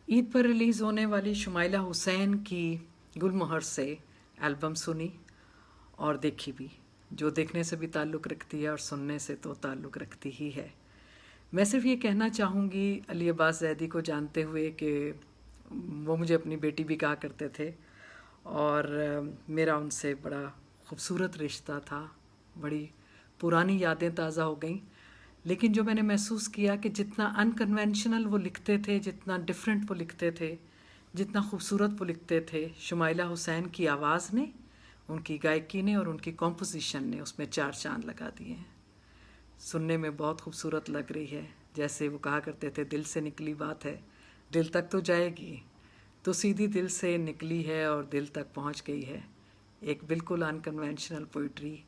ईद पर रिलीज़ होने वाली शुमाइला हुसैन की गुलमोहर से एल्बम सुनी और देखी भी, जो देखने से भी ताल्लुक़ रखती है और सुनने से तो ताल्लुक़ रखती ही है। मैं सिर्फ ये कहना चाहूँगी अली अब्बास ज़ैदी को जानते हुए कि वो मुझे अपनी बेटी भी कहा करते थे और मेरा उनसे बड़ा ख़ूबसूरत रिश्ता था। बड़ी पुरानी यादें ताज़ा हो गईं, लेकिन जो मैंने महसूस किया कि जितना अनकन्वेंशनल वो लिखते थे, जितना डिफरेंट वो लिखते थे, जितना खूबसूरत वो लिखते थे, शुमाइला हुसैन की आवाज़ ने, उनकी गायकी ने और उनकी कॉम्पोजिशन ने उसमें चार चांद लगा दिए हैं। सुनने में बहुत खूबसूरत लग रही है। जैसे वो कहा करते थे, दिल से निकली बात है दिल तक तो जाएगी, तो सीधी दिल से निकली है और दिल तक पहुंच गई है। एक बिल्कुल अनकन्वेंशनल पोइट्री,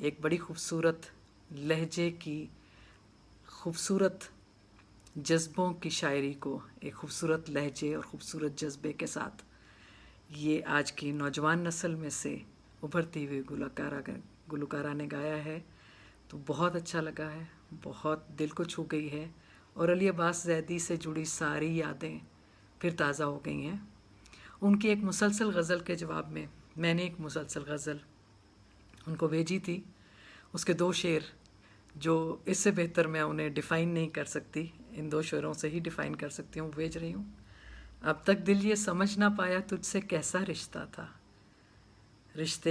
एक बड़ी खूबसूरत लहजे की खूबसूरत जज्बों की शायरी को एक खूबसूरत लहजे और ख़ूबसूरत जज्बे के साथ ये आज की नौजवान नस्ल में से उभरती हुई गुलकारा ने गाया है, तो बहुत अच्छा लगा है, बहुत दिल को छू गई है। और अली अब्बास ज़ैदी से जुड़ी सारी यादें फिर ताज़ा हो गई हैं। उनकी एक मुसलसल गज़ल के जवाब में मैंने एक मुसलसल गज़ल उनको भेजी थी। उसके दो शेर जो इससे बेहतर मैं उन्हें डिफ़ाइन नहीं कर सकती, इन दो शेरों से ही डिफ़ाइन कर सकती हूँ, भेज रही हूँ। अब तक दिल ये समझ ना पाया तुझसे कैसा रिश्ता था, रिश्ते